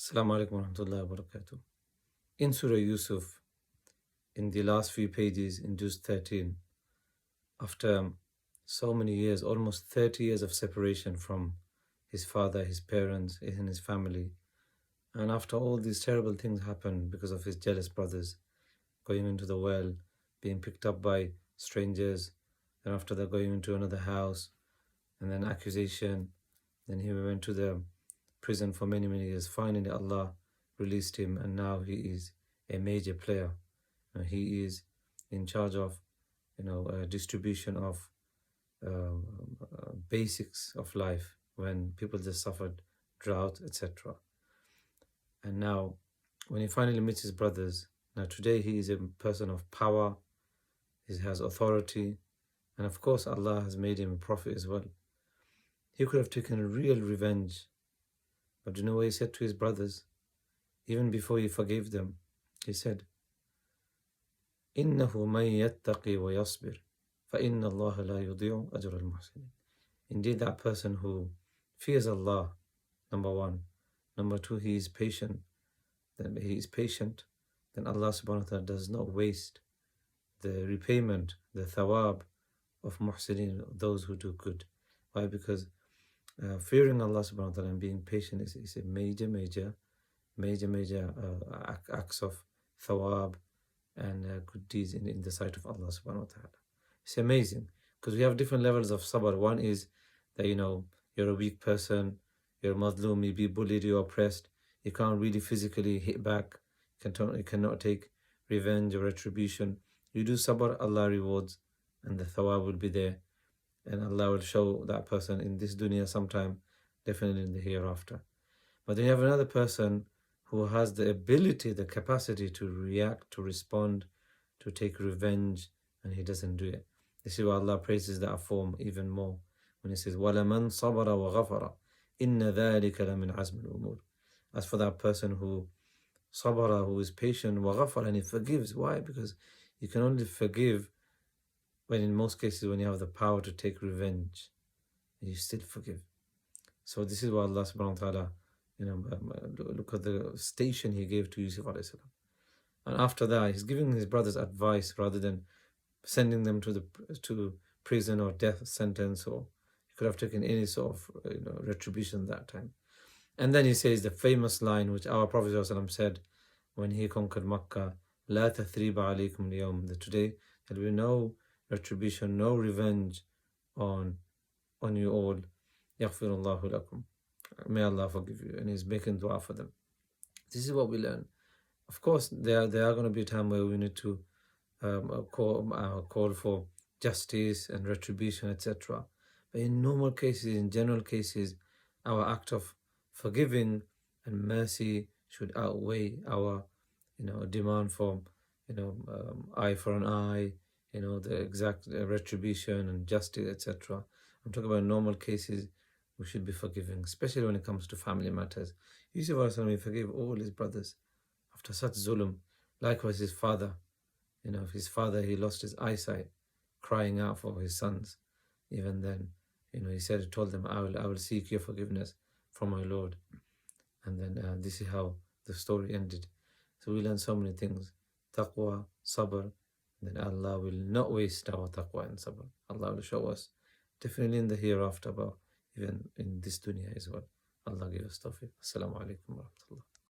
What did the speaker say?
Assalamu alaikum wa rahmatullahi wa barakatuh. In Surah Yusuf, in the last few pages, in Juz 13, after so many years, almost 30 years of separation from his father, his parents, and his family, and after all these terrible things happened because of his jealous brothers, going into the well, being picked up by strangers, and after that going into another house, and then accusation, then he went to the prison for many, many years. Finally, Allah released him, and now he is a major player. He is in charge of, distribution of basics of life when people just suffered drought, etc. And now, when he finally meets his brothers, now today he is a person of power, he has authority, and of course Allah has made him a prophet as well. He could have taken real revenge, but you know what he said to his brothers? Even before he forgave them, he said, إِنَّهُ مَن يَتَّقِي وَيَصْبِرْ فَإِنَّ اللَّهَ لَا يُضِيعُ أَجْرَ الْمُحْسِنِينَ. Indeed, that person who fears Allah, number one. Number two, he is patient. Then Allah subhanahu wa ta'ala does not waste the repayment, the thawab of muhsinin, those who do good. Why? Because fearing Allah subhanahu wa ta'ala and being patient is a major acts of thawab and good deeds in the sight of Allah subhanahu wa ta'ala. It's amazing because we have different levels of sabr. One is that you're a weak person, you're madloom, you be bullied, you're oppressed, you can't really physically hit back, you cannot take revenge or retribution. You do sabr, Allah rewards, and the thawab will be there, and Allah will show that person in this dunya sometime, definitely in the hereafter. But then you have another person who has the ability, the capacity to react, to respond, to take revenge, and he doesn't do it. This is why Allah praises that form even more when He says, وَلَمَنْ صَبَرَ وَغَفَرَ إِنَّ ذَلِكَ لَمِنْ عَزْمِ الْأُمُورِ. As for that person who sabara, who is patient, وَغَفَرَ, and he forgives. Why? Because you can only forgive when, in most cases, when you have the power to take revenge, you still forgive. So this is why Allah subhanahu wa ta'ala, look at the station He gave to Yusuf alayhi salam. And after that, He's giving his brothers advice rather than sending them to prison or death sentence, or He could have taken any sort of retribution that time. And then He says the famous line which our Prophet ﷺ said when he conquered Makkah, لا تثريب عليكم اليوم, that today there will be no retribution, no revenge on you all. يغفر الله لكم. May Allah forgive you. And He's making dua for them. This is what we learn. Of course, there are going to be a time where we need to call for justice and retribution, etc. But in normal cases, in general cases, our act of forgiving and mercy should outweigh our demand for eye for an eye, the exact retribution and justice, etc. I'm talking about normal cases. We should be forgiving, especially when it comes to family matters. Yusuf alayhi forgave all his brothers after such zulm. Likewise, his father. His father, he lost his eyesight, crying out for his sons. Even then, he told them, I will seek your forgiveness from my Lord. And then this is how the story ended. So we learn so many things. Taqwa, sabr. Then Allah will not waste our taqwa and sabr. Allah will show us, definitely in the hereafter, but even in this dunya as well. Allah give us tawfiq. Assalamu alaikum wa rahmatullah.